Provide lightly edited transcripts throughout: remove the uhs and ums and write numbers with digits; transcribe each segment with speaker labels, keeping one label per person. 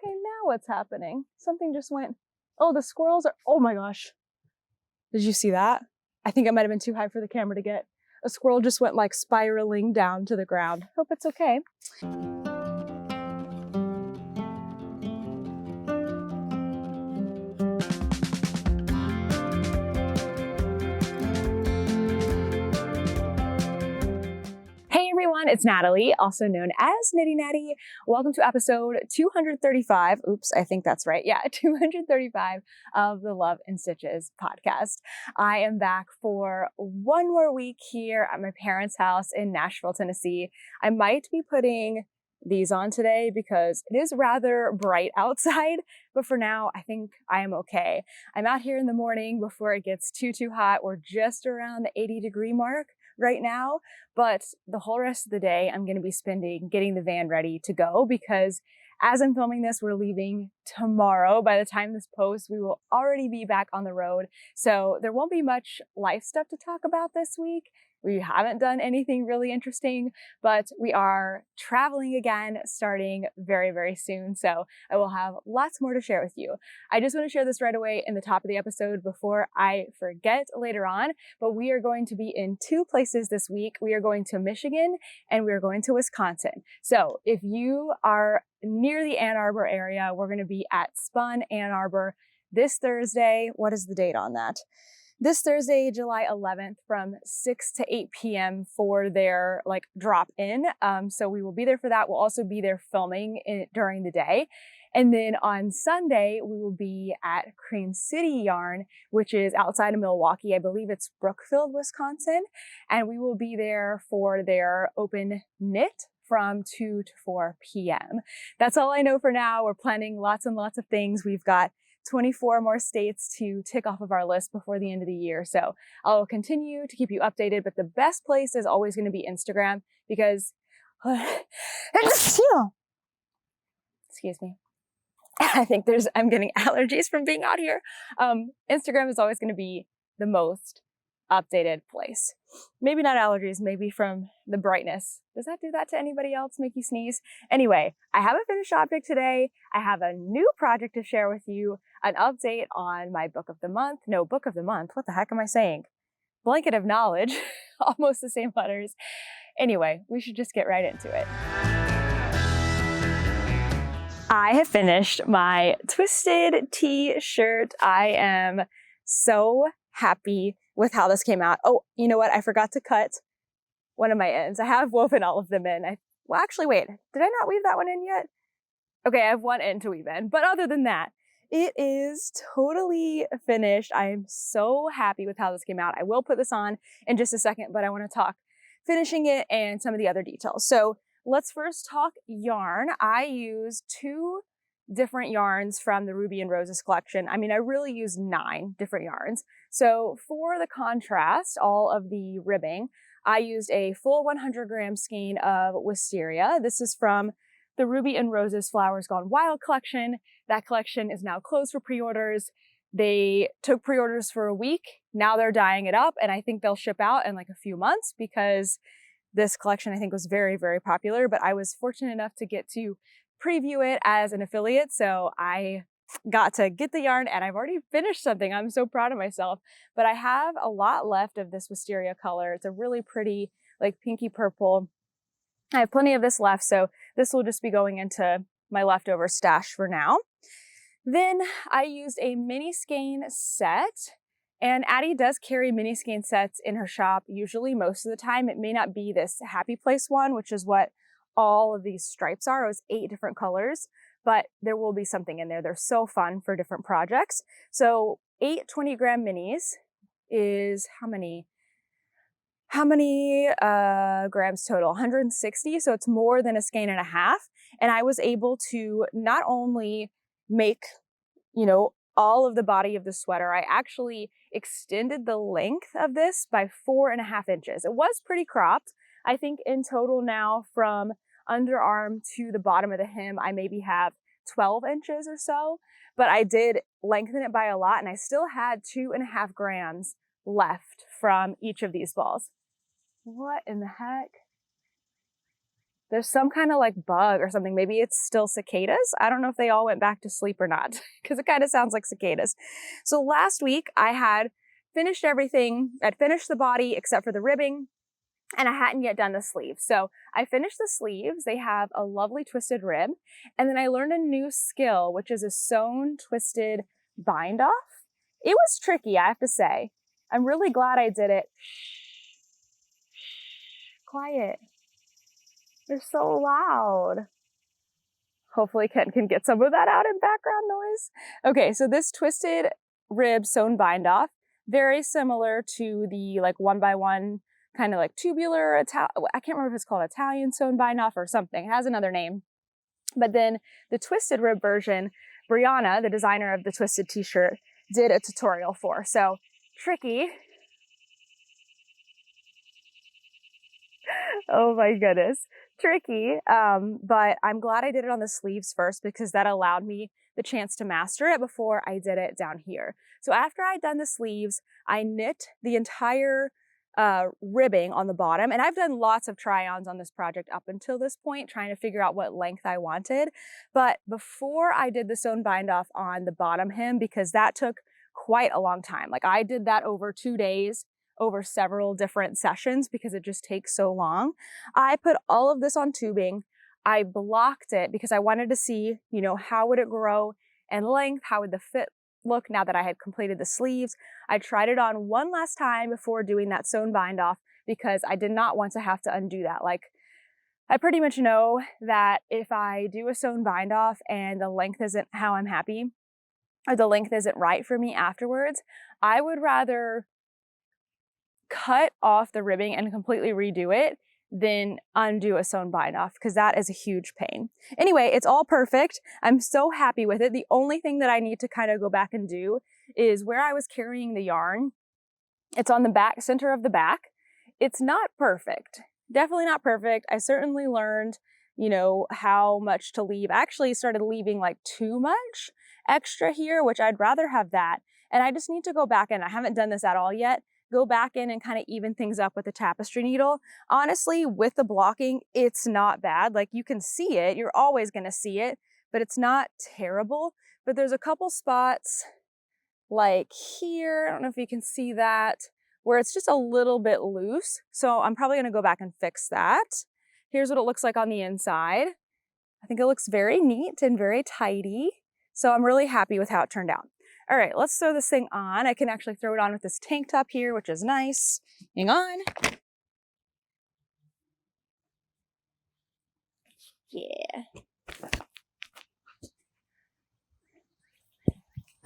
Speaker 1: Okay, now what's happening? Something just went, oh, the squirrels are, oh my gosh. Did you see that? I think it might have been too high for the camera to get. A squirrel just went like spiraling down to the ground. Hope it's okay. Hey everyone, it's Natalie, also known as Knitty Natty. Welcome to episode 235. Oops, I think that's right. Yeah, 235 of the Love and Stitches podcast. I am back for one more week here at my parents' house in Nashville, Tennessee. I might be putting these on today because it is rather bright outside, but for now, I think I am okay. I'm out here in the morning before it gets too hot. We're just around the 80-degree mark right now, but the whole rest of the day I'm going to be spending getting the van ready to go because as I'm filming this, we're leaving tomorrow. By the time this posts, we will already be back on the road. So there won't be much life stuff to talk about this week. We haven't done anything really interesting, but we are traveling again starting very soon. So I will have lots more to share with you. I just want to share this right away in the top of the episode before I forget later on, but we are going to be in two places this week. We are going to Michigan and we are going to Wisconsin. So if you are near the Ann Arbor area, we're going to be at Spun Ann Arbor this Thursday. What is the date on that? This Thursday, July 11th from 6 to 8 p.m. for their drop in. So we will be there for that. We'll also be there filming during the day. And then on Sunday, we will be at Cream City Yarn, which is outside of Milwaukee. I believe it's Brookfield, Wisconsin. And we will be there for their open knit from 2 to 4 p.m. That's all I know for now. We're planning lots and lots of things. We've got 24 more states to tick off of our list before the end of the year. So I'll continue to keep you updated, but the best place is always going to be Instagram because, excuse me. I think I'm getting allergies from being out here. Instagram is always going to be the most updated place. Maybe not allergies, maybe from the brightness. Does that do that to anybody else? Make you sneeze? Anyway, I have a finished object today. I have a new project to share with you, an update on my book of the month. No, book of the month. What the heck am I saying? Blanket of knowledge. Almost the same letters. Anyway, we should just get right into it. I have finished my twisted t-shirt. I am so happy with how this came out. Oh, you know what? I forgot to cut one of my ends. I have woven all of them in. Well, actually, wait, did I not weave that one in yet? Okay, I have one end to weave in, but other than that, it is totally finished. I am so happy with how this came out. I will put this on in just a second, but I want to talk finishing it and some of the other details. So let's first talk yarn. I used 2 different yarns from the Ruby and Roses collection. I mean, I really used 9 different yarns. So for the contrast, all of the ribbing, I used a full 100-gram skein of wisteria. This is from the Ruby and Roses Flowers Gone Wild collection. That collection is now closed for pre-orders. They took pre-orders for a week. Now they're dyeing it up, and I think they'll ship out in like a few months because this collection I think was very popular, but I was fortunate enough to get to preview it as an affiliate, so I got to get the yarn and I've already finished something. I'm so proud of myself, but I have a lot left of this wisteria color. It's a really pretty like pinky purple. I have plenty of this left, so this will just be going into my leftover stash for now. Then I used a mini skein set, and Addie does carry mini skein sets in her shop usually most of the time. It may not be this Happy Place one, which is what all of these stripes are. It was 8 different colors, but there will be something in there. They're so fun for different projects. So 8 20-gram minis is how many grams total? 160. So it's more than a skein and a half. And I was able to not only make, all of the body of the sweater, I actually extended the length of this by 4.5 inches. It was pretty cropped. I think in total now from underarm to the bottom of the hem, I maybe have 12 inches or so, but I did lengthen it by a lot and I still had 2.5 grams left from each of these balls. What in the heck? there's some kind of like bug or something. Maybe it's still cicadas. I don't know if they all went back to sleep or not because it kind of sounds like cicadas. So last week I had finished everything. I'd finished the body except for the ribbing, and I hadn't yet done the sleeves. So I finished the sleeves. They have a lovely twisted rib. And then I learned a new skill, which is a sewn twisted bind off. It was tricky, I have to say. I'm really glad I did it. Quiet. They're so loud. Hopefully Ken can get some of that out in background noise. Okay, so this twisted rib sewn bind off, very similar to the like 1x1 kind of like tubular, I can't remember if it's called Italian sewn bind off or something. It has another name. But then the twisted rib version, Brianna, the designer of the twisted t-shirt, did a tutorial for. So tricky. Oh my goodness, tricky. But I'm glad I did it on the sleeves first because that allowed me the chance to master it before I did it down here. So after I'd done the sleeves, I knit the entire ribbing on the bottom. And I've done lots of try-ons on this project up until this point, trying to figure out what length I wanted. But before I did the sewn bind off on the bottom hem, because that took quite a long time. Like I did that over 2 days, over several different sessions because it just takes so long. I put all of this on tubing. I blocked it because I wanted to see, you know, how would it grow in length? How would the fit look now that I had completed the sleeves? I tried it on one last time before doing that sewn bind off because I did not want to have to undo that. Like I pretty much know that if I do a sewn bind off and the length isn't how I'm happy, or the length isn't right for me afterwards, I would rather cut off the ribbing and completely redo it than undo a sewn bind off because that is a huge pain. Anyway, it's all perfect. I'm so happy with it. The only thing that I need to kind of go back and do is where I was carrying the yarn. It's on the back center of the back. It's not perfect. Definitely not perfect. I certainly learned, you know, how much to leave. I actually started leaving like too much extra here, which I'd rather have that. And I just need to go back in. I haven't done this at all yet. Go back in and kind of even things up with the tapestry needle. Honestly, with the blocking, it's not bad. Like you can see it, you're always gonna see it, but it's not terrible. But there's a couple spots like here, I don't know if you can see that, where it's just a little bit loose. So I'm probably gonna go back and fix that. Here's what it looks like on the inside. I think it looks very neat and very tidy. So I'm really happy with how it turned out. All right, let's throw this thing on. I can actually throw it on with this tank top here, which is nice. Hang on. Yeah. It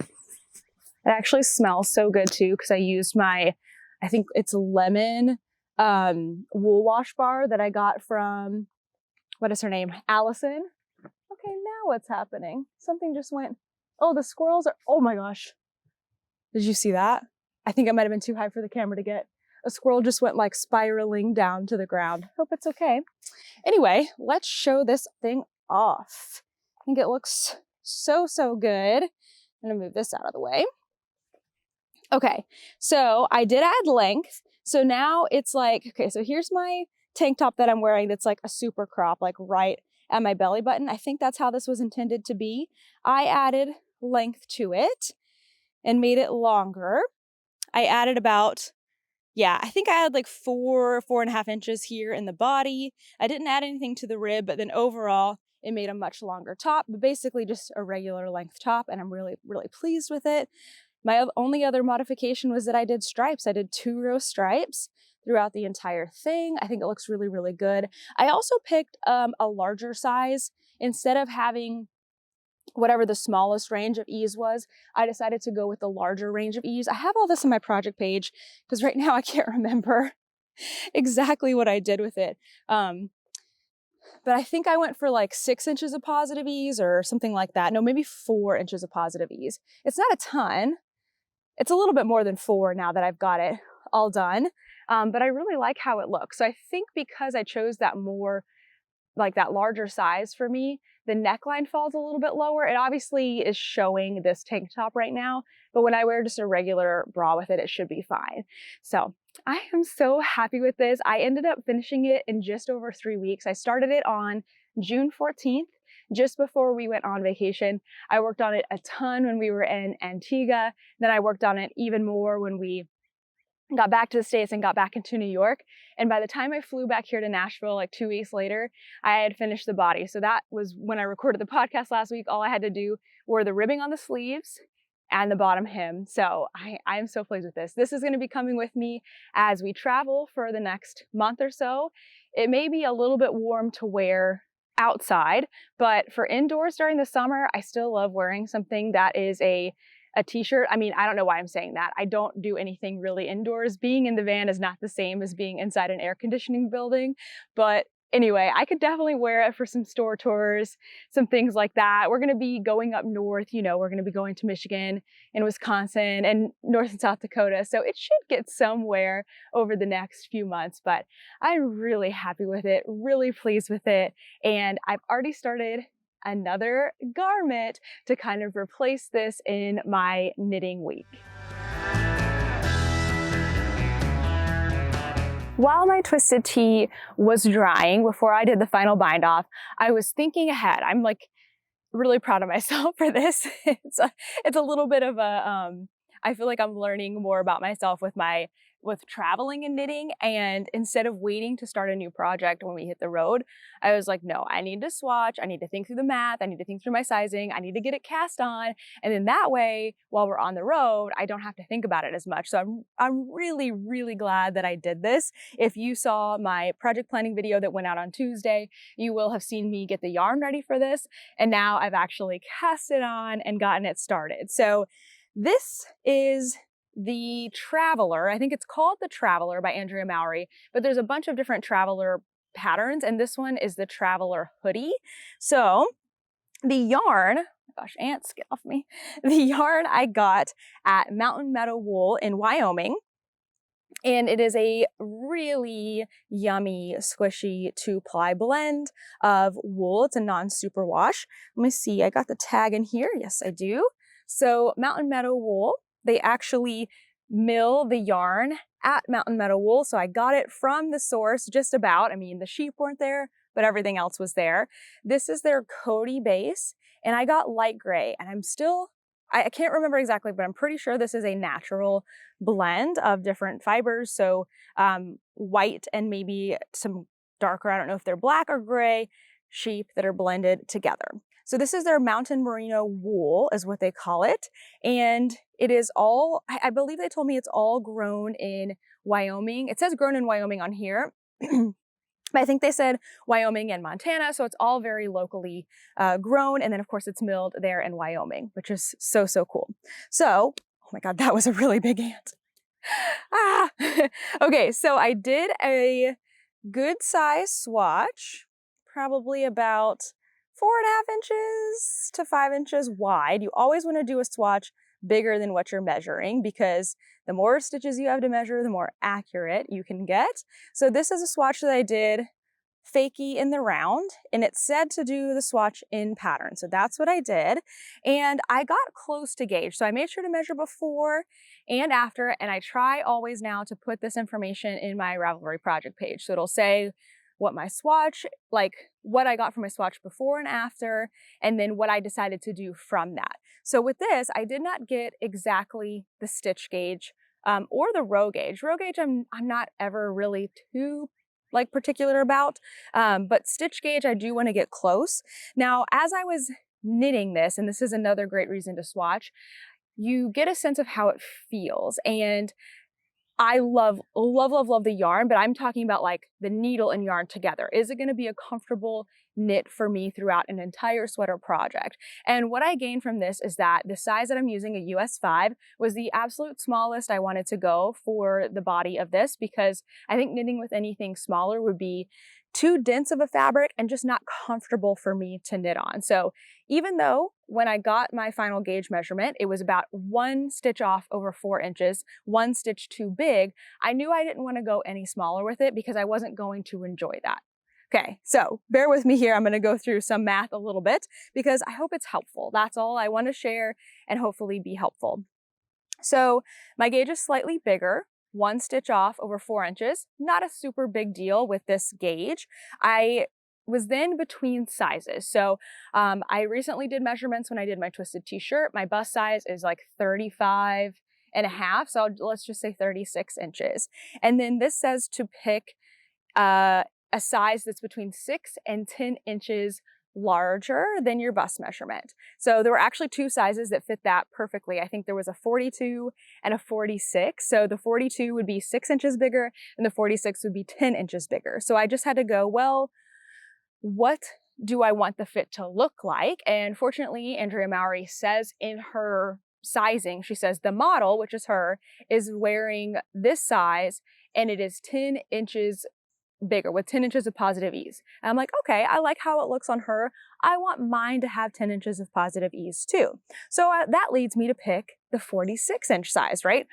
Speaker 1: actually smells so good too because I used my, I think it's lemon wool wash bar that I got from, what is her name? Allison. Okay, now what's happening? Something just went. Oh, the squirrels are, oh my gosh. Did you see that? I think it might've been too high for the camera to get. A squirrel just went like spiraling down to the ground. Hope it's okay. Anyway, let's show this thing off. I think it looks so, so good. I'm gonna move this out of the way. Okay, so I did add length. So now it's like, okay, so here's my tank top that I'm wearing that's like a super crop, like right at my belly button. I think that's how this was intended to be. I added length to it and made it longer. I added about, yeah, I think I had like 4.5 inches here in the body. I didn't add anything to the rib, but then overall it made a much longer top, but basically just a regular length top. And I'm really, really pleased with it. My only other modification was that I did stripes. I did 2 row stripes throughout the entire thing. I think it looks really, really good. I also picked a larger size. Instead of having whatever the smallest range of ease was, I decided to go with the larger range of ease. I have all this on my project page because right now I can't remember exactly what I did with it. But I think I went for like 6 inches of positive ease or something like that. No, maybe 4 inches of positive ease. It's not a ton. It's a little bit more than 4 now that I've got it all done. But I really like how it looks. So I think because I chose that more, like that larger size for me, the neckline falls a little bit lower. It obviously is showing this tank top right now, but when I wear just a regular bra with it, it should be fine. So I am so happy with this. I ended up finishing it in just over 3 weeks. I started it on June 14th, just before we went on vacation. I worked on it a ton when we were in Antigua. Then I worked on it even more when we got back to the States and got back into New York. And by the time I flew back here to Nashville, like 2 weeks later, I had finished the body. So that was when I recorded the podcast last week. All I had to do were the ribbing on the sleeves and the bottom hem. So I am so pleased with this. This is going to be coming with me as we travel for the next month or so. It may be a little bit warm to wear outside, but for indoors during the summer, I still love wearing something that is a t-shirt. I mean, I don't know why I'm saying that. I don't do anything really indoors. Being in the van is not the same as being inside an air conditioning building. But anyway, I could definitely wear it for some store tours, some things like that. We're going to be going up north, you know, we're going to be going to Michigan and Wisconsin and North and South Dakota. So it should get somewhere over the next few months, but I'm really happy with it, really pleased with it. And I've already started another garment to kind of replace this in my knitting week. While my twisted tee was drying before I did the final bind off, I was thinking ahead. I'm like really proud of myself for this. It's a little bit of a, I feel like I'm learning more about myself with traveling and knitting. And instead of waiting to start a new project when we hit the road, I was like, no, I need to swatch. I need to think through the math. I need to think through my sizing. I need to get it cast on. And then that way, while we're on the road, I don't have to think about it as much. So I'm really, really glad that I did this. If you saw my project planning video that went out on Tuesday, you will have seen me get the yarn ready for this. And now I've actually cast it on and gotten it started. So this is the Traveler. I think it's called the Traveler by Andrea Mowry, but there's a bunch of different Traveler patterns, and this one is the Traveler hoodie. So the yarn, oh my gosh, ants, get off me. The yarn I got at Mountain Meadow Wool in Wyoming, and it is a really yummy, squishy 2-ply blend of wool. It's a non-superwash. Let me see, I got the tag in here. Yes, I do. So Mountain Meadow Wool, they actually mill the yarn at Mountain Meadow Wool. So I got it from the source just about. I mean, the sheep weren't there, but everything else was there. This is their Cody base, and I got light gray, and I can't remember exactly, but I'm pretty sure this is a natural blend of different fibers. So white and maybe some darker, I don't know if they're black or gray, sheep that are blended together. So this is their mountain merino wool is what they call it. And it is all, I believe they told me it's all grown in Wyoming. It says grown in Wyoming on here. But I think they said Wyoming and Montana, so it's all very locally grown. And then of course it's milled there in Wyoming, which is so, so cool. So, oh my God, that was a really big ant. Ah! Okay, so I did a good size swatch, probably about 4.5 inches to 5 inches wide. You always want to do a swatch bigger than what you're measuring, because the more stitches you have to measure, the more accurate you can get. So this is a swatch that I did fakie in the round, and it said to do the swatch in pattern. So that's what I did. And I got close to gauge. So I made sure to measure before and after, and I try always now to put this information in my Ravelry project page. So it'll say what my swatch, like what I got from my swatch before and after, and then what I decided to do from that. So with this, I did not get exactly the stitch gauge or the row gauge. Row gauge, I'm not ever really too particular about, but stitch gauge, I do want to get close. Now, as I was knitting this, and this is another great reason to swatch, you get a sense of how it feels. And I love, love, love, love the yarn, but I'm talking about like the needle and yarn together. Is it going to be a comfortable knit for me throughout an entire sweater project? And what I gained from this is that the size that I'm using, a US 5, was the absolute smallest I wanted to go for the body of this, because I think knitting with anything smaller would be too dense of a fabric and just not comfortable for me to knit on. So even though when I got my final gauge measurement, it was about 1 stitch off over 4 inches, 1 stitch too big, I knew I didn't want to go any smaller with it because I wasn't going to enjoy that. Okay, so bear with me here. I'm gonna go through some math a little bit because I hope it's helpful. That's all I want to share and hopefully be helpful. So my gauge is slightly bigger, 1 stitch off over 4 inches. Not a super big deal with this gauge. I was then between sizes. So I recently did measurements when I did my twisted t-shirt. My bust size is like 35.5. So let's just say 36 inches. And then this says to pick a size that's between 6 and 10 inches larger than your bust measurement. So there were actually 2 sizes that fit that perfectly. I think there was a 42 and a 46. So the 42 would be 6 inches bigger and the 46 would be 10 inches bigger. So I just had to go, well, what do I want the fit to look like? And fortunately, Andrea Mowry says in her sizing, she says the model, which is her, is wearing this size and it is 10 inches bigger with 10 inches of positive ease. And I'm like, okay, I like how it looks on her. I want mine to have 10 inches of positive ease too. So that leads me to pick the 46 inch size, right?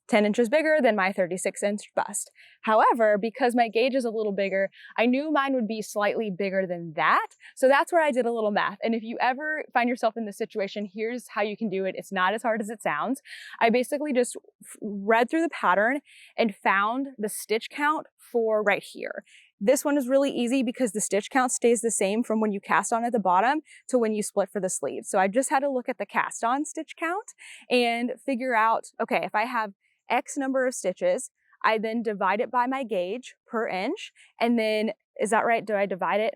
Speaker 1: 10 inches bigger than my 36 inch bust. However, because my gauge is a little bigger, I knew mine would be slightly bigger than that. So that's where I did a little math. And if you ever find yourself in this situation, here's how you can do it. It's not as hard as it sounds. I basically just read through the pattern and found the stitch count for right here. This one is really easy because the stitch count stays the same from when you cast on at the bottom to when you split for the sleeve. So I just had to look at the cast on stitch count and figure out, okay, if I have X number of stitches, I then divide it by my gauge per inch. And then, is that right? Do I divide it?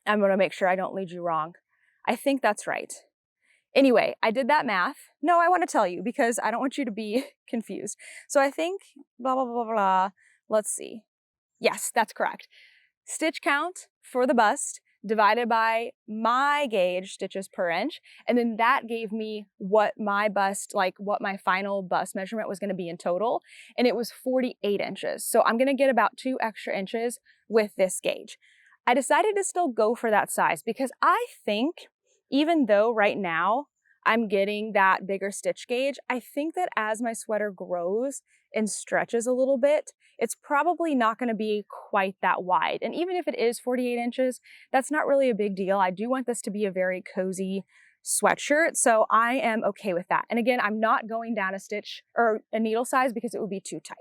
Speaker 1: I'm going to make sure I don't lead you wrong. I think that's right. Anyway, I did that math. No, I want to tell you because I don't want you to be confused. So I think blah, blah, blah, blah. Let's see. Yes, that's correct. Stitch count for the bust divided by my gauge stitches per inch. And then that gave me what my bust, like what my final bust measurement was going to be in total. And it was 48 inches. So I'm going to get about 2 extra inches with this gauge. I decided to still go for that size because I think even though right now I'm getting that bigger stitch gauge, I think that as my sweater grows and stretches a little bit, it's probably not going to be quite that wide. And even if it is 48 inches, that's not really a big deal. I do want this to be a very cozy sweatshirt, so I am okay with that. And again, I'm not going down a stitch or a needle size because it would be too tight.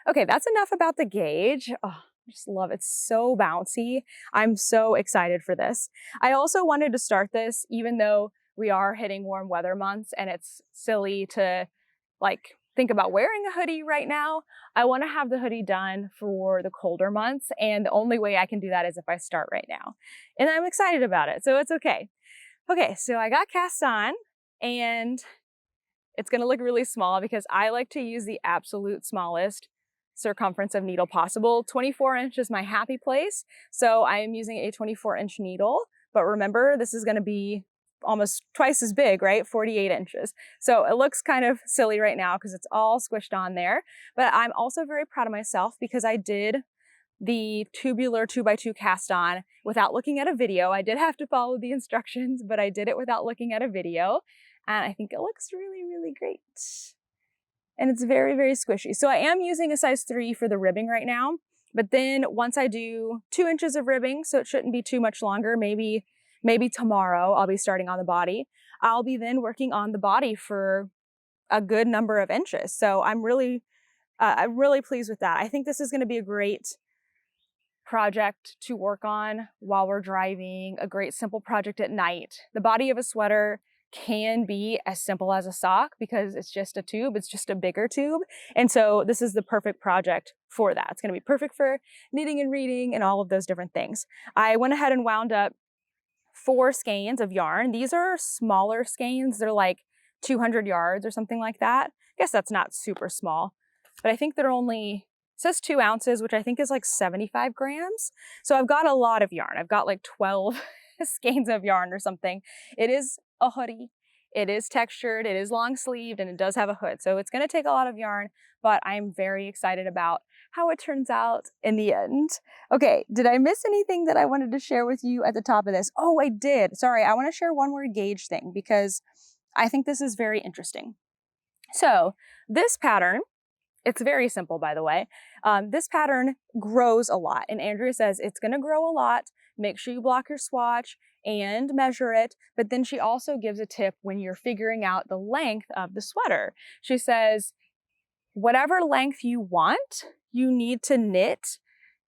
Speaker 1: Okay, that's enough about the gauge. Oh, I just love it. It's so bouncy. I'm so excited for this. I also wanted to start this even though we are hitting warm weather months and it's silly to like think about wearing a hoodie right now. I want to have the hoodie done for the colder months, and the only way I can do that is if I start right now. And I'm excited about it, so it's okay. Okay, so I got cast on and it's going to look really small because I like to use the absolute smallest circumference of needle possible. 24 inch is my happy place, so I am using a 24-inch needle. But remember, this is going to be almost twice as big, right? 48 inches. So it looks kind of silly right now because it's all squished on there. But I'm also very proud of myself because I did the tubular 2x2 cast on without looking at a video. I did have to follow the instructions, but I did it without looking at a video. And I think it looks really, really great. And it's very, very squishy. So I am using a size 3 for the ribbing right now. But then once I do 2 inches of ribbing, so it shouldn't be too much longer, maybe tomorrow I'll be starting on the body. I'll be then working on the body for a good number of inches. So I'm really pleased with that. I think this is going to be a great project to work on while we're driving, a great simple project at night. The body of a sweater can be as simple as a sock because it's just a tube, it's just a bigger tube. And so this is the perfect project for that. It's going to be perfect for knitting and reading and all of those different things. I went ahead and wound up 4 skeins of yarn. These are smaller skeins. They're like 200 yards or something like that. I guess that's not super small, but I think they're only, it says 2 ounces, which I think is like 75 grams. So I've got a lot of yarn. I've got like 12 skeins of yarn or something. It is a hoodie. It is textured, it is long sleeved, and it does have a hood. So it's going to take a lot of yarn, but I'm very excited about how it turns out in the end. Okay, did I miss anything that I wanted to share with you at the top of this? Oh, I did. Sorry, I want to share one more gauge thing because I think this is very interesting. So this pattern It's very simple, by the way. This pattern grows a lot, and Andrea says it's gonna grow a lot. Make sure you block your swatch and measure it, but then she also gives a tip when you're figuring out the length of the sweater. She says, whatever length you want, you need to knit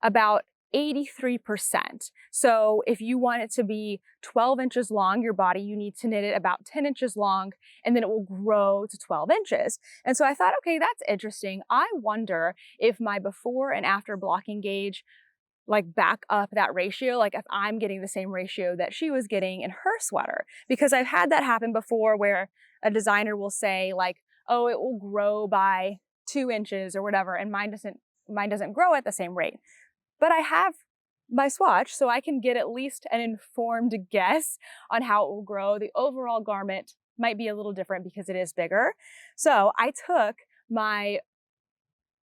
Speaker 1: about 83%. So if you want it to be 12 inches long, your body, you need to knit it about 10 inches long, and then it will grow to 12 inches. And so I thought, okay, that's interesting. I wonder if my before and after blocking gauge like back up that ratio, like if I'm getting the same ratio that she was getting in her sweater. Because I've had that happen before where a designer will say like, oh, it will grow by 2 inches or whatever, and mine doesn't grow at the same rate. But I have my swatch, so I can get at least an informed guess on how it will grow. The overall garment might be a little different because it is bigger. So I took my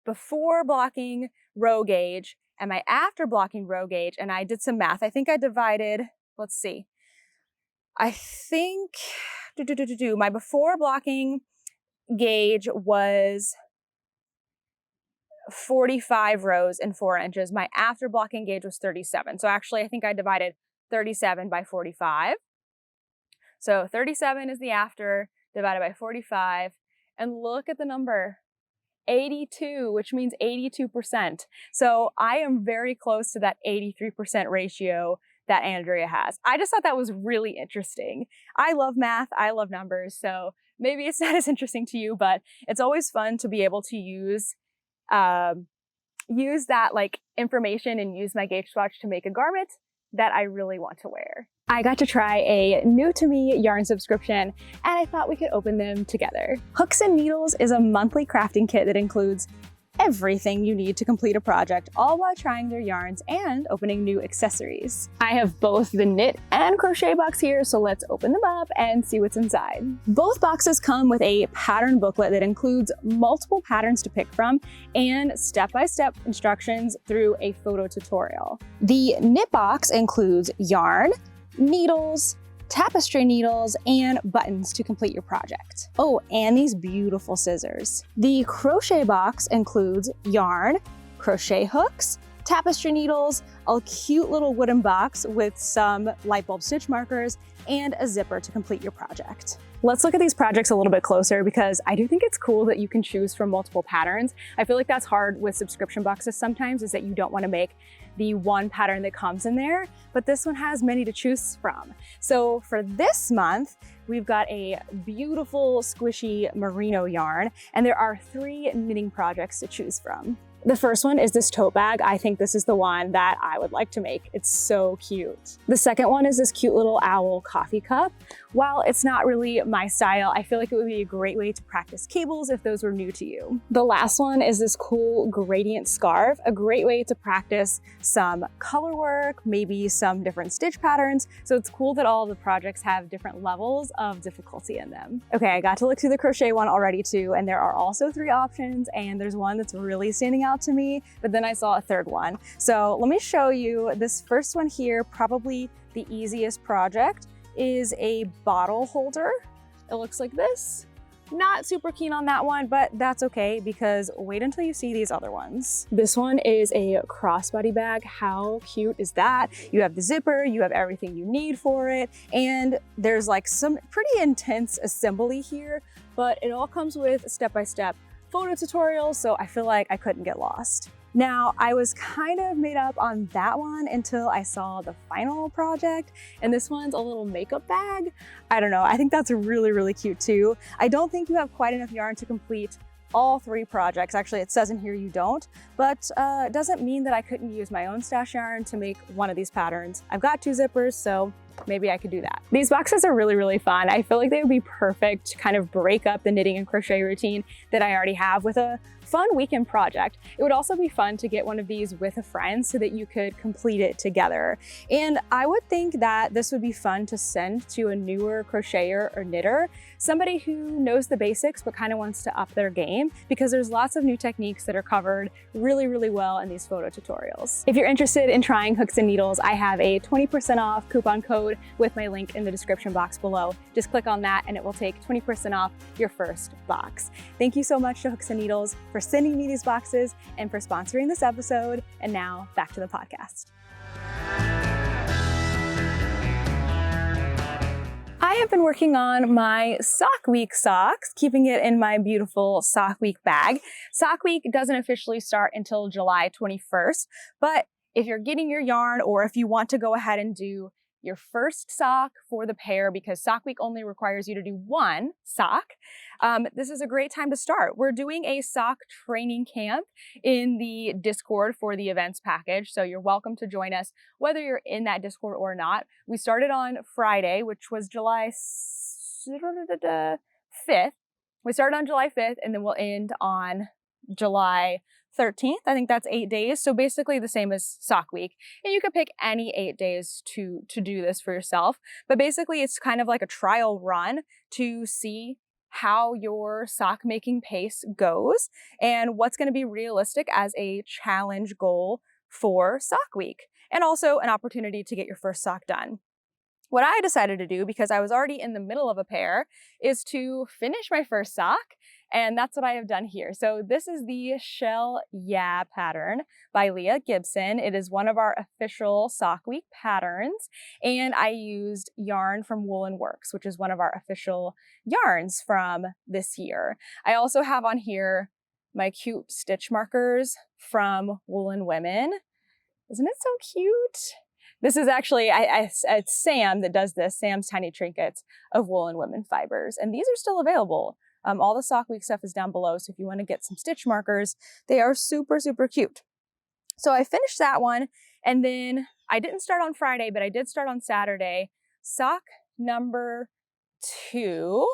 Speaker 1: before blocking row gauge and my after blocking row gauge, and I did some math. I think I divided, let's see. I think my before blocking gauge was 45 rows and 4 inches. My after blocking gauge was 37. So actually, I think I divided 37 by 45. So 37 is the after divided by 45. And look at the number, 82, which means 82%. So I am very close to that 83% ratio that Andrea has. I just thought that was really interesting. I love math, I love numbers, so maybe it's not as interesting to you, but it's always fun to be able to use that like information and use my gauge swatch to make a garment that I really want to wear. I got to try a new to me yarn subscription, and I thought we could open them together. Hooks and Needles is a monthly crafting kit that includes everything you need to complete a project, all while trying their yarns and opening new accessories. I have both the knit and crochet box here, so let's open them up and see what's inside. Both boxes come with a pattern booklet that includes multiple patterns to pick from and step-by-step instructions through a photo tutorial. The knit box includes yarn, needles, tapestry needles, and buttons to complete your project. Oh, and these beautiful scissors. The crochet box includes yarn, crochet hooks, tapestry needles, a cute little wooden box with some light bulb stitch markers, and a zipper to complete your project. Let's look at these projects a little bit closer because I do think it's cool that you can choose from multiple patterns. I feel like that's hard with subscription boxes sometimes, is that you don't want to make the one pattern that comes in there, but this one has many to choose from. So for this month, we've got a beautiful squishy merino yarn, and there are 3 knitting projects to choose from. The first one is this tote bag. I think this is the one that I would like to make. It's so cute. The second one is this cute little owl coffee cup. While it's not really my style, I feel like it would be a great way to practice cables if those were new to you. The last one is this cool gradient scarf, a great way to practice some color work, maybe some different stitch patterns. So it's cool that all of the projects have different levels of difficulty in them. Okay, I got to look through the crochet one already too, and there are also 3 options, and there's one that's really standing out to me, but then I saw a third one. So let me show you this first one here. Probably the easiest project is a bottle holder. It looks like this. Not super keen on that one, but that's okay because wait until you see these other ones. This one is a crossbody bag. How cute is that? You have the zipper, you have everything you need for it, and there's like some pretty intense assembly here, but it all comes with step-by-step photo tutorials, so I feel like I couldn't get lost. Now, I was kind of made up on that one until I saw the final project, and this one's a little makeup bag. I don't know, I think that's really, really cute too. I don't think you have quite enough yarn to complete all 3 projects. Actually, it says in here you don't, but it doesn't mean that I couldn't use my own stash yarn to make one of these patterns. I've got 2 zippers, so maybe I could do that. These boxes are really, really fun. I feel like they would be perfect to kind of break up the knitting and crochet routine that I already have with a fun weekend project. It would also be fun to get one of these with a friend so that you could complete it together. And I would think that this would be fun to send to a newer crocheter or knitter, somebody who knows the basics but kind of wants to up their game, because there's lots of new techniques that are covered really, really well in these photo tutorials. If you're interested in trying Hooks and Needles, I have a 20% off coupon code with my link in the description box below. Just click on that and it will take 20% off your first box. Thank you so much to Hooks and Needles for for sending me these boxes and for sponsoring this episode. And now back to the podcast. I have been working on my Sock Week socks, keeping it in my beautiful Sock Week bag. Sock Week doesn't officially start until July 21st, but if you're getting your yarn or if you want to go ahead and do your first sock for the pair, because Sock Week only requires you to do one sock, this is a great time to start. We're doing a sock training camp in the Discord for the events package, so you're welcome to join us whether you're in that Discord or not. We started on Friday, which was July 5th. We started on July 5th, and then we'll end on July 13th. I think that's 8 days. So basically the same as Sock Week. And you could pick any 8 days to do this for yourself. But basically it's kind of like a trial run to see how your sock making pace goes and what's going to be realistic as a challenge goal for Sock Week. And also an opportunity to get your first sock done. What I decided to do, because I was already in the middle of a pair, is to finish my first sock. And that's what I have done here. So this is the Shell Yeah pattern by Leah Gibson. It is one of our official Sock Week patterns. And I used yarn from Woolen Works, which is one of our official yarns from this year. I also have on here my cute stitch markers from Woolen Women. Isn't it so cute? This is actually, it's Sam that does this, Sam's Tiny Trinkets of Woolen Women fibers. And these are still available. All the Sock Week stuff is down below, so if you want to get some stitch markers, they are super, super cute. So I finished that one, and then I didn't start on Friday, but I did start on Saturday. Sock number 2.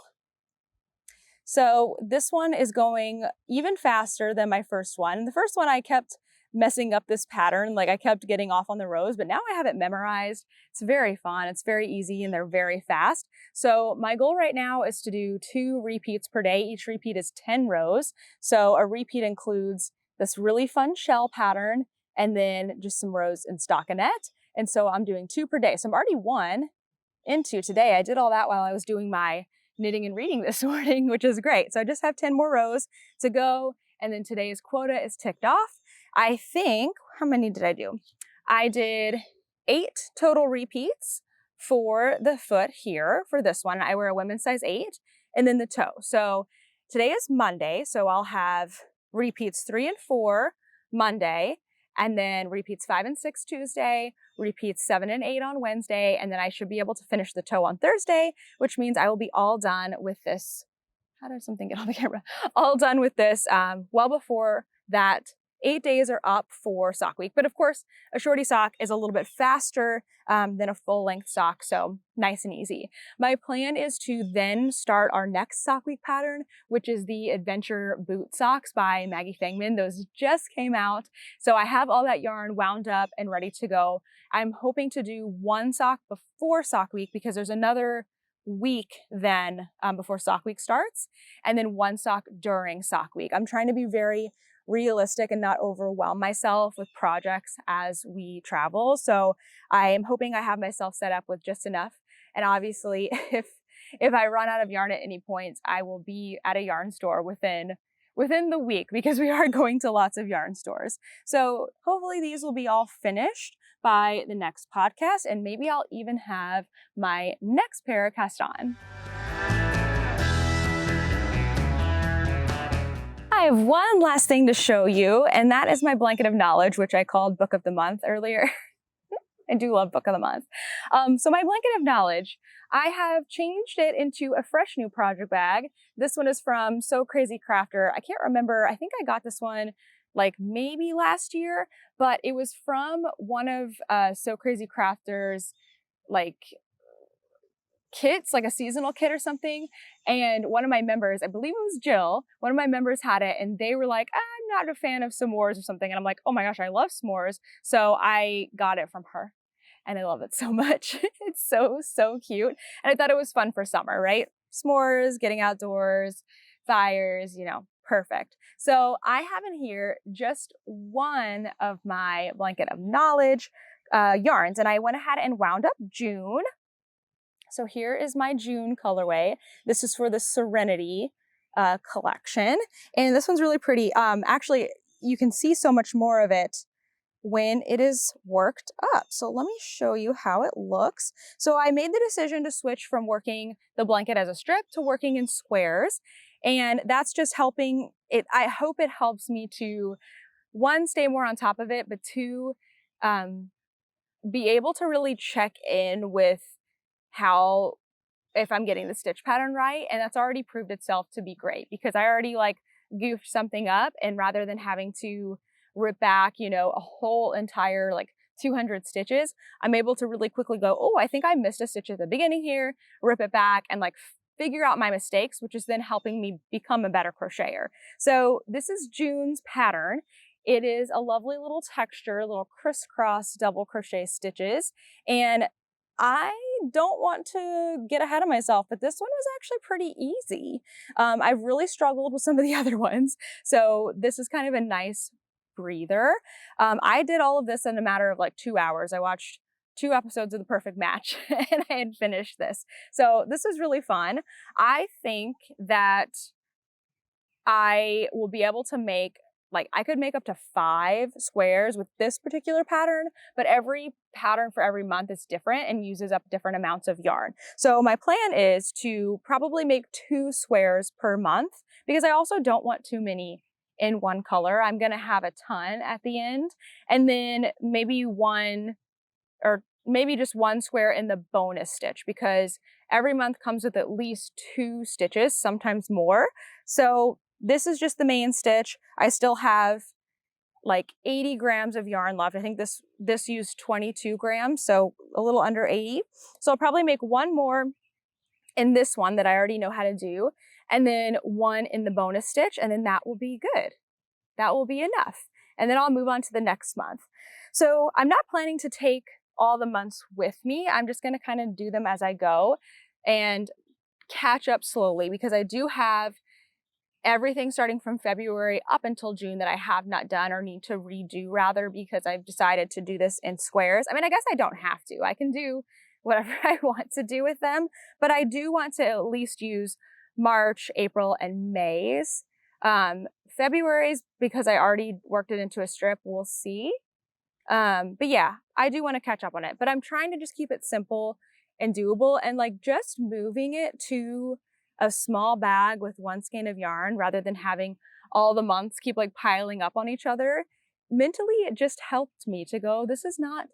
Speaker 1: So this one is going even faster than my first one. The first one I kept messing up this pattern, like I kept getting off on the rows, but now I have it memorized. It's very fun, it's very easy, and they're very fast. So my goal right now is to do 2 repeats per day. Each repeat is 10 rows. So a repeat includes this really fun shell pattern and then just some rows in stockinette. And so I'm doing 2 per day. So I'm already 1 into today. I did all that while I was doing my knitting and reading this morning, which is great. So I just have 10 more rows to go. And then today's quota is ticked off. I think, how many did I do? I did 8 total repeats for the foot here for this one. I wear a women's size 8 and then the toe. So today is Monday. So I'll have repeats 3 and 4 Monday, and then repeats 5 and 6 Tuesday, repeats 7 and 8 on Wednesday. And then I should be able to finish the toe on Thursday, which means I will be all done with this. How did something get on the camera? All done with this well before that 8 days are up for Sock Week. But of course, a shorty sock is a little bit faster than a full length sock, so nice and easy. My plan is to then start our next Sock Week pattern, which is the Adventure Boot Socks by Maggie Fangman. Those just came out. So I have all that yarn wound up and ready to go. I'm hoping to do 1 sock before Sock Week because there's another week then before Sock Week starts, and then 1 sock during Sock Week. I'm trying to be very realistic and not overwhelm myself with projects as we travel. So I am hoping I have myself set up with just enough. And obviously if I run out of yarn at any point, I will be at a yarn store within the week because we are going to lots of yarn stores. So hopefully these will be all finished by the next podcast, and maybe I'll even have my next pair cast on. I have one last thing to show you, and that is my blanket of knowledge, which I called Book of the Month earlier. I do love Book of the Month. So my blanket of knowledge, I have changed it into a fresh new project bag. This one is from So Crazy Crafter. I can't remember. I think I got this one like maybe last year, but it was from one of So Crazy Crafter's like kits, like a seasonal kit or something. And one of my members, I believe it was Jill, one of my members had it, and they were like, I'm not a fan of s'mores or something. And I'm like, oh my gosh, I love s'mores. So I got it from her and I love it so much. It's so, so cute. And I thought it was fun for summer, right? S'mores, getting outdoors, fires, you know, perfect. So I have in here just one of my blanket of knowledge yarns, and I went ahead and wound up June. So here is my June colorway. This is for the Serenity collection. And this one's really pretty. Actually, you can see so much more of it when it is worked up. So let me show you how it looks. So I made the decision to switch from working the blanket as a strip to working in squares. And that's just helping it. I hope it helps me to, one, stay more on top of it, but two, be able to really check in with how, if I'm getting the stitch pattern right. And that's already proved itself to be great because I already like goofed something up, and rather than having to rip back, you know, a whole entire like 200 stitches, I'm able to really quickly go, oh, I think I missed a stitch at the beginning here, rip it back and like figure out my mistakes, which is then helping me become a better crocheter. So this is June's pattern. It is a lovely little texture, little crisscross double crochet stitches. And I don't want to get ahead of myself, but this one was actually pretty easy. I've really struggled with some of the other ones. So this is kind of a nice breather. I did all of this in a matter of like 2 hours. I watched 2 episodes of The Perfect Match and I had finished this. So this was really fun. I think that I will be able to make, like, I could make up to 5 squares with this particular pattern, but every pattern for every month is different and uses up different amounts of yarn. So my plan is to probably make 2 squares per month because I also don't want too many in one color. I'm going to have a ton at the end, and then maybe one, or maybe just 1 square in the bonus stitch, because every month comes with at least 2 stitches, sometimes more. So this is just the main stitch. I still have like 80 grams of yarn left. I think this used 22 grams, so a little under 80. So I'll probably make 1 more in this one that I already know how to do, and then 1 in the bonus stitch, and then that will be good. That will be enough. And then I'll move on to the next month. So I'm not planning to take all the months with me. I'm just going to kind of do them as I go and catch up slowly, because I do have everything starting from February up until June that I have not done, or need to redo rather, because I've decided to do this in squares. I mean, I guess I don't have to. I can do whatever I want to do with them, but I do want to at least use March, April, and May's. February's, because I already worked it into a strip, we'll see. But yeah, I do want to catch up on it, but I'm trying to just keep it simple and doable, and like just moving it to a small bag with 1 skein of yarn rather than having all the months keep like piling up on each other. Mentally, it just helped me to go, this is not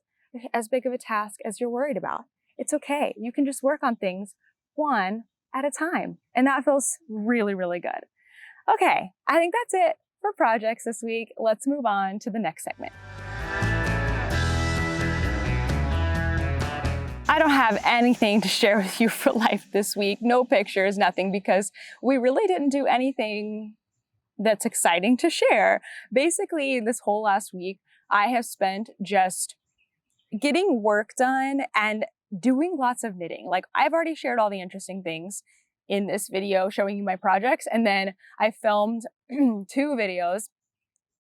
Speaker 1: as big of a task as you're worried about. It's okay. You can just work on things 1 at a time. And that feels really, really good. Okay, I think that's it for projects this week. Let's move on to the next segment. I don't have anything to share with you for life this week. No pictures, nothing, because we really didn't do anything that's exciting to share. Basically, this whole last week, I have spent just getting work done and doing lots of knitting. Like, I've already shared all the interesting things in this video showing you my projects, and then I filmed 2 videos.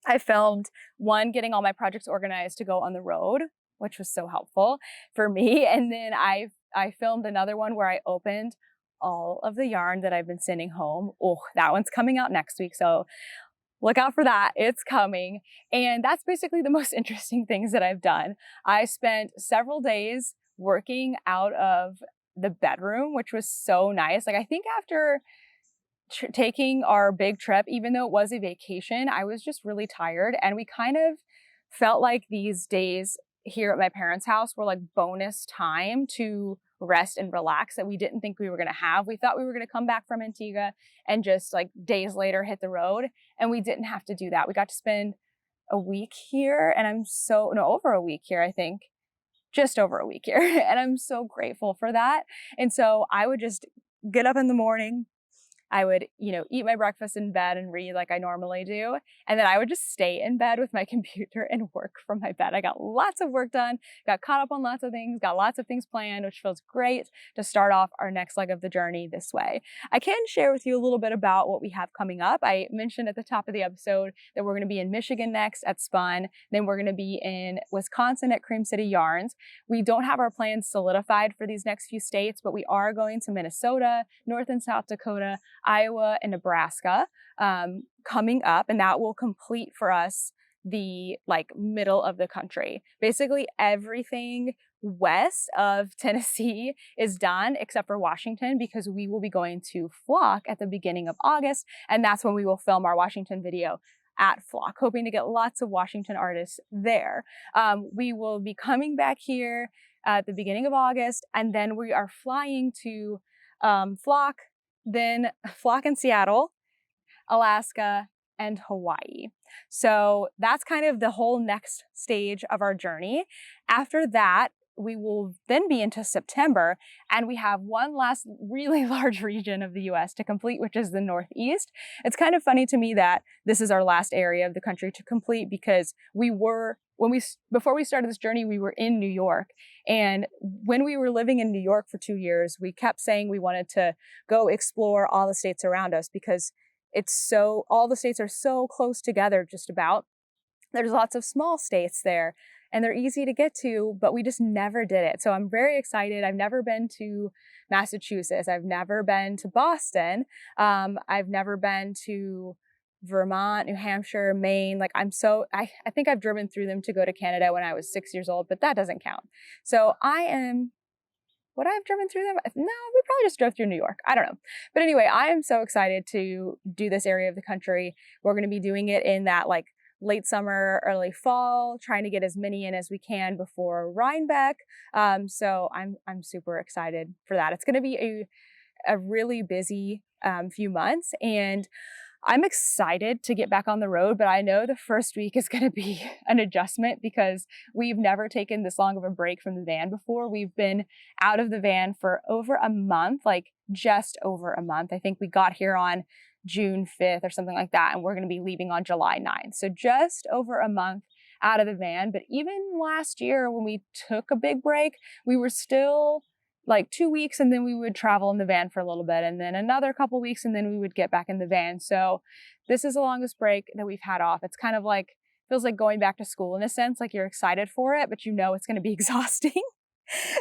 Speaker 1: I filmed one getting all my projects organized to go on the road, which was so helpful for me. And then I filmed another one where I opened all of the yarn that I've been sending home. Oh, that one's coming out next week, so look out for that. It's coming. And that's basically the most interesting things that I've done. I spent several days working out of the bedroom, which was so nice. Like, I think after taking our big trip, even though it was a vacation, I was just really tired, and we kind of felt like these days here at my parents' house were like bonus time to rest and relax that we didn't think we were going to have. We thought we were going to come back from Antigua and just like days later hit the road, and we didn't have to do that. We got to spend a week here, and over a week here, I think. Just over a week here. And I'm so grateful for that. And so I would just get up in the morning. I would, eat my breakfast in bed and read like I normally do. And then I would just stay in bed with my computer and work from my bed. I got lots of work done, got caught up on lots of things, got lots of things planned, which feels great to start off our next leg of the journey this way. I can share with you a little bit about what we have coming up. I mentioned at the top of the episode that we're going to be in Michigan next at Spun. Then we're going to be in Wisconsin at Cream City Yarns. We don't have our plans solidified for these next few states, but we are going to Minnesota, North and South Dakota, Iowa and Nebraska coming up, and that will complete for us the like middle of the country. Basically everything west of Tennessee is done except for Washington, because we will be going to Flock at the beginning of August, and that's when we will film our Washington video at Flock, hoping to get lots of Washington artists there. We will be coming back here at the beginning of August, and then we are flying to Flock, then Flock in Seattle, Alaska, and Hawaii. So that's kind of the whole next stage of our journey. After that, we will then be into September, and we have one last really large region of the US to complete, which is the Northeast. It's kind of funny to me that this is our last area of the country to complete, because before we started this journey, we were in New York. And when we were living in New York for 2 years, we kept saying we wanted to go explore all the states around us, because all the states are so close together, just about. There's lots of small states there, and they're easy to get to, but we just never did it. So I'm very excited. I've never been to Massachusetts. I've never been to Boston. I've never been to Vermont, New Hampshire, Maine. Like I think I've driven through them to go to Canada when I was 6 years old, but that doesn't count. So would I have driven through them? No, we probably just drove through New York. I don't know. But anyway, I am so excited to do this area of the country. We're going to be doing it in that like late summer, early fall, trying to get as many in as we can before Rhinebeck. So I'm super excited for that. It's going to be a really busy few months, and I'm excited to get back on the road, but I know the first week is going to be an adjustment, because we've never taken this long of a break from the van before. We've been out of the van for over a month, like just over a month. I think we got here on June 5th or something like that, and we're going to be leaving on July 9th. So just over a month out of the van. But even last year when we took a big break, we were still like 2 weeks, and then we would travel in the van for a little bit, and then another couple weeks, and then we would get back in the van. So this is the longest break that we've had off. It's kind of like, feels like going back to school in a sense, like you're excited for it, but you know it's going to be exhausting.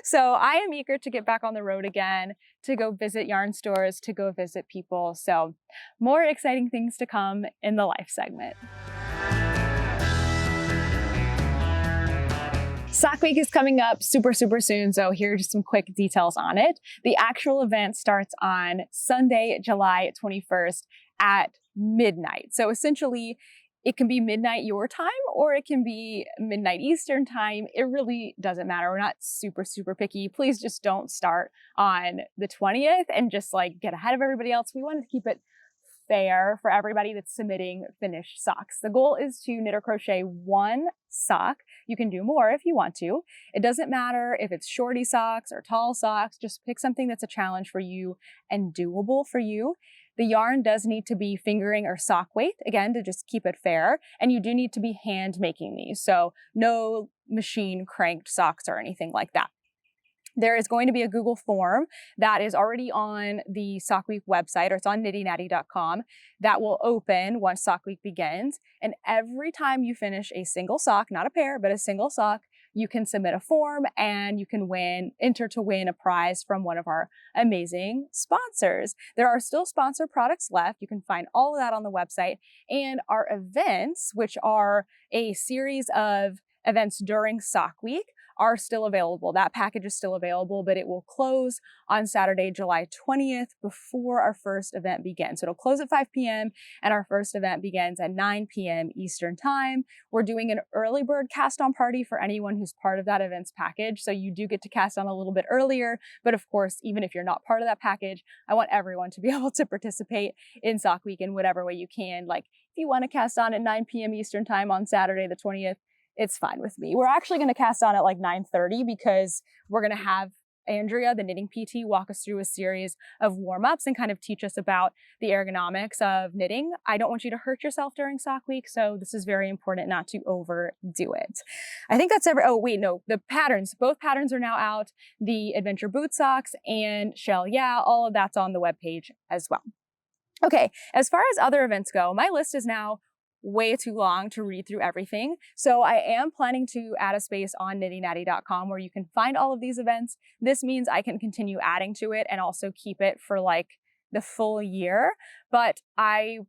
Speaker 1: So I am eager to get back on the road again, to go visit yarn stores, to go visit people. So more exciting things to come in the life segment. Sock Week is coming up super soon, so here are just some quick details on it. The actual event starts on Sunday, July 21st at midnight. So essentially, it can be midnight your time, or it can be midnight Eastern time. It really doesn't matter. We're not super picky. Please just don't start on the 20th and just like get ahead of everybody else. We wanted to keep it fair for everybody that's submitting finished socks. The goal is to knit or crochet one sock. You can do more if you want to. It doesn't matter if it's shorty socks or tall socks. Just pick something that's a challenge for you and doable for you. The yarn does need to be fingering or sock weight, again, to just keep it fair. And you do need to be hand making these. So no machine cranked socks or anything like that. There is going to be a Google form that is already on the Sock Week website, or it's on knittynatty.com, that will open once Sock Week begins. And every time you finish a single sock, not a pair, but a single sock, you can submit a form and you can enter to win a prize from one of our amazing sponsors. There are still sponsor products left. You can find all of that on the website. And our events, which are a series of events during Sock Week, are still available. That package is still available, but it will close on Saturday, July 20th before our first event begins. So it'll close at 5 p.m. and our first event begins at 9 p.m. Eastern time. We're doing an early bird cast on party for anyone who's part of that events package. So you do get to cast on a little bit earlier, but of course, even if you're not part of that package, I want everyone to be able to participate in Sock Week in whatever way you can. Like if you want to cast on at 9 p.m. Eastern time on Saturday, the 20th, it's fine with me. We're actually going to cast on at like 9:30 because we're going to have Andrea, the knitting PT, walk us through a series of warm-ups and kind of teach us about the ergonomics of knitting. I don't want you to hurt yourself during Sock Week, so this is very important not to overdo it. I think that's oh wait, no, the patterns, both patterns are now out. The Adventure Boot Socks and Shell Yeah, all of that's on the webpage as well. Okay, as far as other events go, my list is now way too long to read through everything. So I am planning to add a space on knittynatty.com where you can find all of these events. This means I can continue adding to it and also keep it for like the full year, but I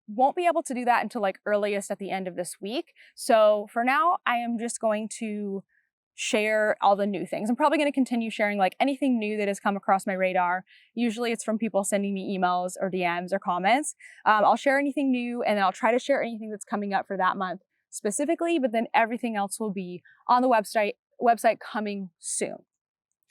Speaker 1: won't be able to do that until like earliest at the end of this week. So for now, I am just going to share all the new things. I'm probably going to continue sharing like anything new that has come across my radar. Usually it's from people sending me emails or DMs or comments. I'll share anything new, and then I'll try to share anything that's coming up for that month specifically, but then everything else will be on the website coming soon.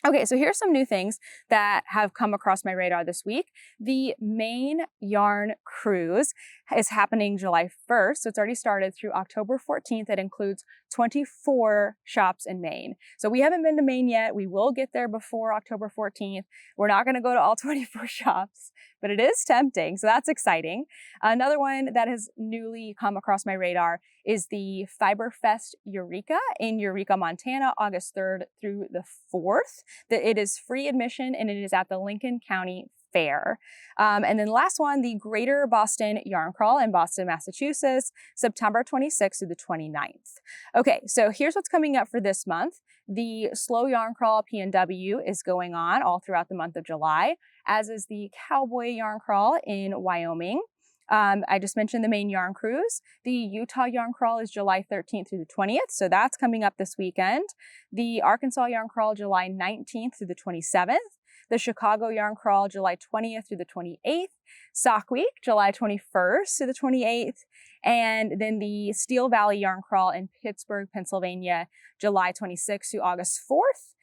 Speaker 1: Okay, so here's some new things that have come across my radar this week. The Maine Yarn Cruise is happening July 1st, so it's already started through October 14th. It includes 24 shops in Maine. So we haven't been to Maine yet. We will get there before October 14th. We're not going to go to all 24 shops, but it is tempting, so that's exciting. Another one that has newly come across my radar is the Fiberfest Eureka in Eureka, Montana, August 3rd through the 4th. It is free admission, and it is at the Lincoln County Fair. And then last one, the Greater Boston Yarn Crawl in Boston, Massachusetts, September 26th through the 29th. Okay, so here's what's coming up for this month. The Slow Yarn Crawl PNW is going on all throughout the month of July, as is the Cowboy Yarn Crawl in Wyoming. I just mentioned the Maine Yarn Cruise. The Utah Yarn Crawl is July 13th through the 20th, so that's coming up this weekend. The Arkansas Yarn Crawl, July 19th through the 27th. The Chicago Yarn Crawl, July 20th through the 28th. Sock Week, July 21st through the 28th. And then the Steel Valley Yarn Crawl in Pittsburgh, Pennsylvania, July 26th through August 4th.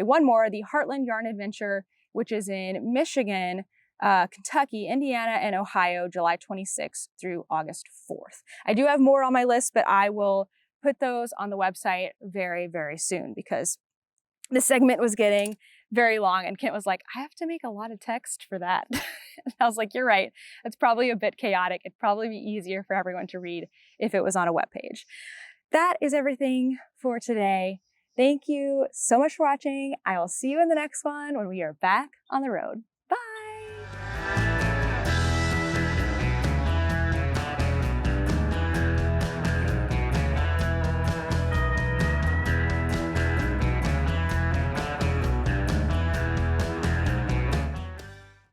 Speaker 1: One more, the Heartland Yarn Adventure, which is in Michigan, Kentucky, Indiana, and Ohio, July 26th through August 4th. I do have more on my list, but I will put those on the website very, very soon, because the segment was getting very long and Kent was like, I have to make a lot of text for that. And I was like, you're right. It's probably a bit chaotic. It'd probably be easier for everyone to read if it was on a web page. That is everything for today. Thank you so much for watching. I will see you in the next one when we are back on the road.